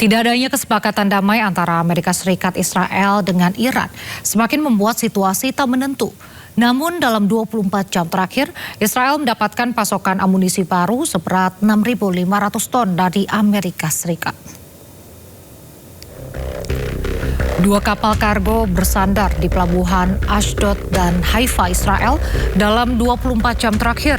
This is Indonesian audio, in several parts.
Tidak adanya kesepakatan damai antara Amerika Serikat, Israel dengan Iran semakin membuat situasi tak menentu. Namun dalam 24 jam terakhir, Israel mendapatkan pasokan amunisi baru seberat 6.500 ton dari Amerika Serikat. Dua kapal kargo bersandar di pelabuhan Ashdod dan Haifa, Israel dalam 24 jam terakhir.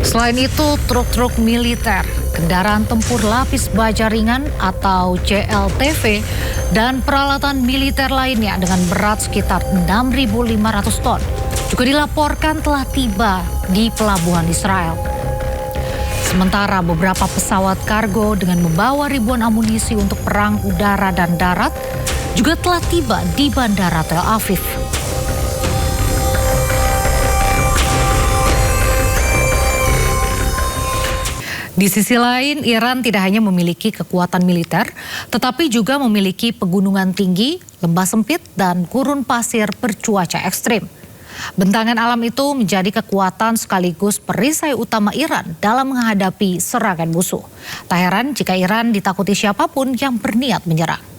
Selain itu, truk-truk militer, kendaraan tempur lapis baja ringan atau CLTV, dan peralatan militer lainnya dengan berat sekitar 6.500 ton juga dilaporkan telah tiba di pelabuhan Israel. Sementara beberapa pesawat kargo dengan membawa ribuan amunisi untuk perang udara dan darat juga telah tiba di Bandara Tel Aviv. Di sisi lain, Iran tidak hanya memiliki kekuatan militer, tetapi juga memiliki pegunungan tinggi, lembah sempit, dan gurun pasir bercuaca ekstrim. Bentangan alam itu menjadi kekuatan sekaligus perisai utama Iran dalam menghadapi serangan musuh. Tak heran jika Iran ditakuti siapapun yang berniat menyerang.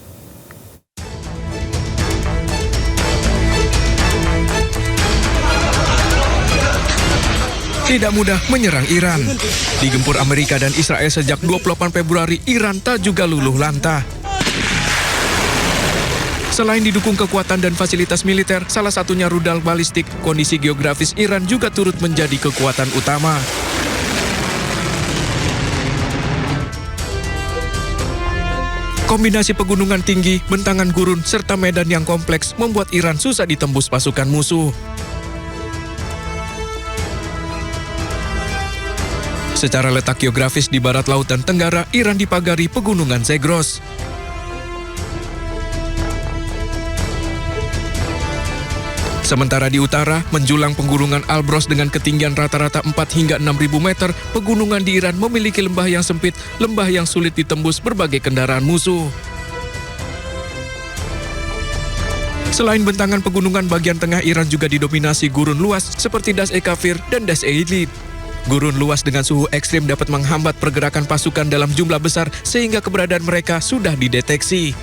Tidak mudah menyerang Iran. Digempur Amerika dan Israel sejak 28 Februari, Iran tak juga luluh lantah. Selain didukung kekuatan dan fasilitas militer, salah satunya rudal balistik, kondisi geografis Iran juga turut menjadi kekuatan utama. Kombinasi pegunungan tinggi, bentangan gurun, serta medan yang kompleks membuat Iran susah ditembus pasukan musuh. Secara letak geografis di barat Lautan Tenggara, Iran dipagari pegunungan Zagros. Sementara di utara, menjulang pegunungan Alborz dengan ketinggian rata-rata 4 hingga 6.000 meter, pegunungan di Iran memiliki lembah yang sempit, lembah yang sulit ditembus berbagai kendaraan musuh. Selain bentangan pegunungan, bagian tengah Iran juga didominasi gurun luas seperti Das-e-Kafir dan Das-e-Illit. Gurun luas dengan suhu ekstrim dapat menghambat pergerakan pasukan dalam jumlah besar sehingga keberadaan mereka sudah dideteksi.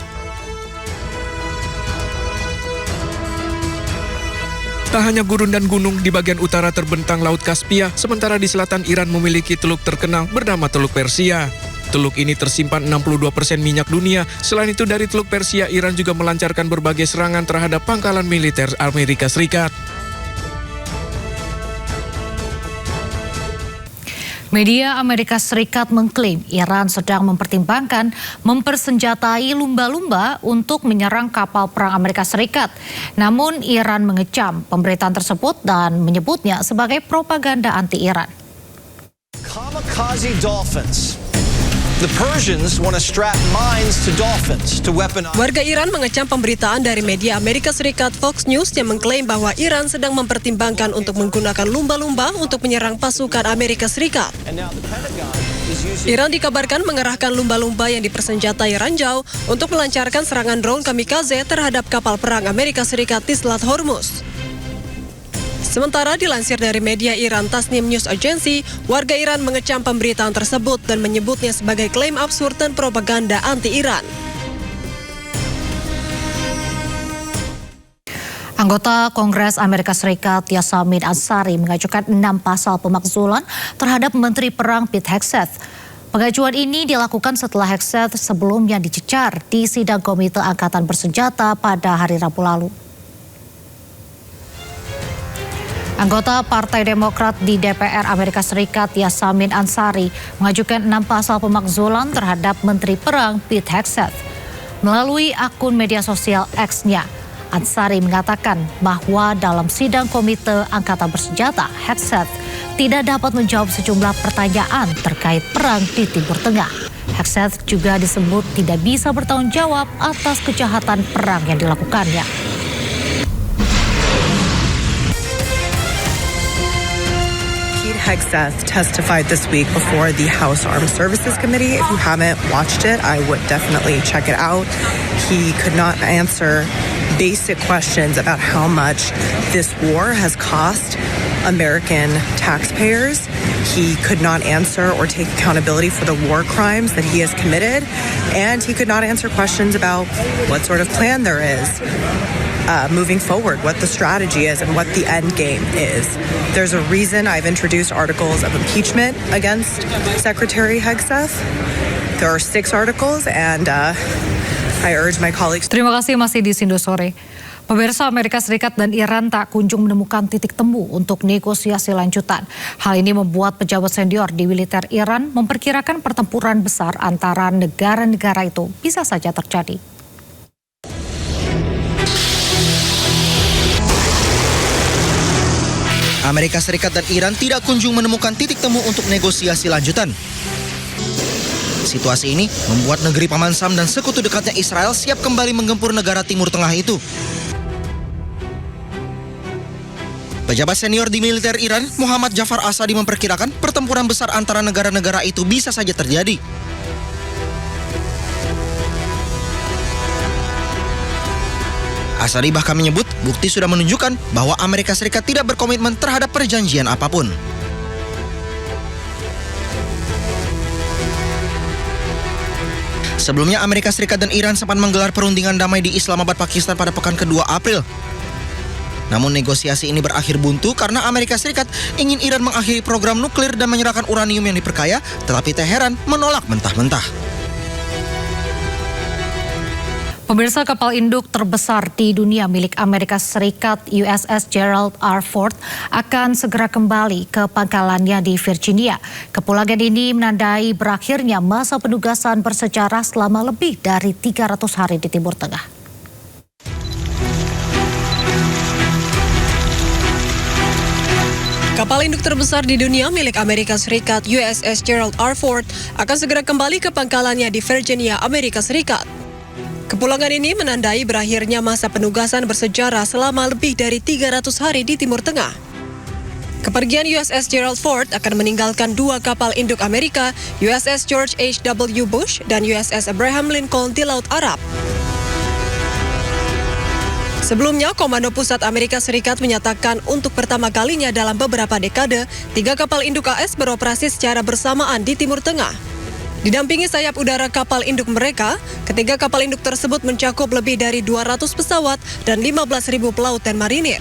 Tak hanya gurun dan gunung, di bagian utara terbentang Laut Kaspia, sementara di selatan Iran memiliki teluk terkenal bernama Teluk Persia. Teluk ini tersimpan 62% minyak dunia. Selain itu, dari Teluk Persia, Iran juga melancarkan berbagai serangan terhadap pangkalan militer Amerika Serikat. Media Amerika Serikat mengklaim Iran sedang mempertimbangkan mempersenjatai lumba-lumba untuk menyerang kapal perang Amerika Serikat. Namun Iran mengecam pemberitaan tersebut dan menyebutnya sebagai propaganda anti-Iran. Kamikaze dolphins. The Persians want to strap mines to dolphins to weaponize. Warga Iran mengecam pemberitaan dari media Amerika Serikat Fox News yang mengklaim bahwa Iran sedang mempertimbangkan untuk menggunakan lumba-lumba untuk menyerang pasukan Amerika Serikat. Iran dikabarkan mengerahkan lumba-lumba yang dipersenjatai ranjau untuk melancarkan serangan drone kamikaze terhadap kapal perang Amerika Serikat di Selat Hormuz. Sementara dilansir dari media Iran Tasnim News Agency, warga Iran mengecam pemberitaan tersebut dan menyebutnya sebagai klaim absurd dan propaganda anti-Iran. Anggota Kongres Amerika Serikat Yasamin Ansari mengajukan 6 pasal pemakzulan terhadap Menteri Perang Pete Hegseth. Pengajuan ini dilakukan setelah Hegseth sebelumnya dicecar di sidang Komite Angkatan Bersenjata pada hari Rabu lalu. Anggota Partai Demokrat di DPR Amerika Serikat Yasamin Ansari mengajukan 6 pasal pemakzulan terhadap Menteri Perang Pete Hegseth. Melalui akun media sosial X-nya, Ansari mengatakan bahwa dalam sidang Komite Angkatan Bersenjata, Hegseth tidak dapat menjawab sejumlah pertanyaan terkait perang di Timur Tengah. Hegseth juga disebut tidak bisa bertanggung jawab atas kejahatan perang yang dilakukannya. Hegseth testified this week before the House Armed Services Committee. If you haven't watched it, I would definitely check it out. He could not answer basic questions about how much this war has cost American taxpayers. He could not answer or take accountability for the war crimes that he has committed, and he could not answer questions about what sort of plan there is moving forward, what the strategy is, and what the end game is. There's a reason I've introduced articles of impeachment against Secretary Hegseth. There are 6 articles, and I urge my colleagues. Terima kasih, masih di Sindo Sore. Pemirsa, Amerika Serikat dan Iran tak kunjung menemukan titik temu untuk negosiasi lanjutan. Hal ini membuat pejabat senior di militer Iran memperkirakan pertempuran besar antara negara-negara itu bisa saja terjadi. Amerika Serikat dan Iran tidak kunjung menemukan titik temu untuk negosiasi lanjutan. Situasi ini membuat negeri Paman Sam dan sekutu dekatnya Israel siap kembali menggempur negara Timur Tengah itu. Pejabat senior di militer Iran, Muhammad Jafar Asadi, memperkirakan pertempuran besar antara negara-negara itu bisa saja terjadi. Asadi bahkan menyebut bukti sudah menunjukkan bahwa Amerika Serikat tidak berkomitmen terhadap perjanjian apapun. Sebelumnya Amerika Serikat dan Iran sempat menggelar perundingan damai di Islamabad, Pakistan pada pekan kedua April. Namun negosiasi ini berakhir buntu karena Amerika Serikat ingin Iran mengakhiri program nuklir dan menyerahkan uranium yang diperkaya, tetapi Teheran menolak mentah-mentah. Pemirsa, kapal induk terbesar di dunia milik Amerika Serikat USS Gerald R. Ford akan segera kembali ke pangkalannya di Virginia. Kepulangan ini menandai berakhirnya masa penugasan bersejarah selama lebih dari 300 hari di Timur Tengah. Kapal induk terbesar di dunia milik Amerika Serikat USS Gerald R. Ford akan segera kembali ke pangkalannya di Virginia, Amerika Serikat. Kepulangan ini menandai berakhirnya masa penugasan bersejarah selama lebih dari 300 hari di Timur Tengah. Kepergian USS Gerald Ford akan meninggalkan 2 kapal induk Amerika, USS George H.W. Bush dan USS Abraham Lincoln di Laut Arab. Sebelumnya, Komando Pusat Amerika Serikat menyatakan untuk pertama kalinya dalam beberapa dekade, 3 kapal induk AS beroperasi secara bersamaan di Timur Tengah. Didampingi sayap udara kapal induk mereka, ketiga kapal induk tersebut mencakup lebih dari 200 pesawat dan 15.000 pelaut dan marinir.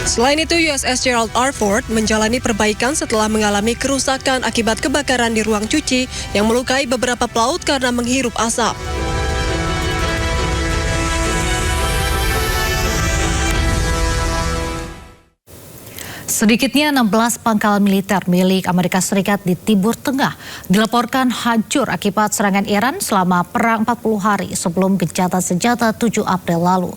Selain itu, USS Gerald R. Ford menjalani perbaikan setelah mengalami kerusakan akibat kebakaran di ruang cuci yang melukai beberapa pelaut karena menghirup asap. Sedikitnya 16 pangkalan militer milik Amerika Serikat di Timur Tengah dilaporkan hancur akibat serangan Iran selama perang 40 hari sebelum gencatan senjata 7 April lalu.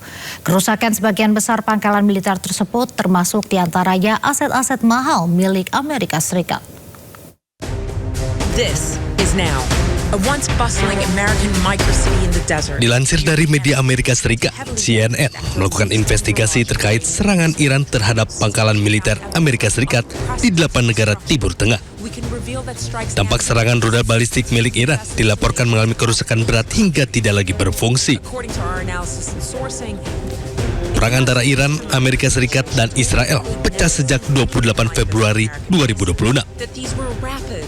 Kerusakan sebagian besar pangkalan militer tersebut termasuk diantaranya aset-aset mahal milik Amerika Serikat. This is now a once bustling American microcity in the desert. Dilansir dari media Amerika Serikat, CNN melakukan investigasi terkait serangan Iran terhadap pangkalan militer Amerika Serikat di 8 negara Timur Tengah. Dampak serangan rudal balistik milik Iran dilaporkan mengalami kerusakan berat hingga tidak lagi berfungsi. Perang antara Iran, Amerika Serikat, dan Israel pecah sejak 28 Februari 2026.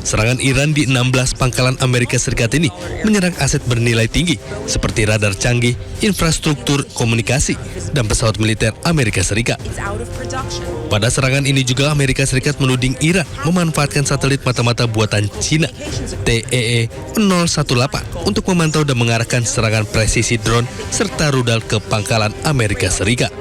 Serangan Iran di 16 pangkalan Amerika Serikat ini menyerang aset bernilai tinggi seperti radar canggih, infrastruktur komunikasi, dan pesawat militer Amerika Serikat. Pada serangan ini juga Amerika Serikat menuding Iran memanfaatkan satelit mata-mata buatan Cina TEE-018 untuk memantau dan mengarahkan serangan presisi drone serta rudal ke pangkalan Amerika Serikat.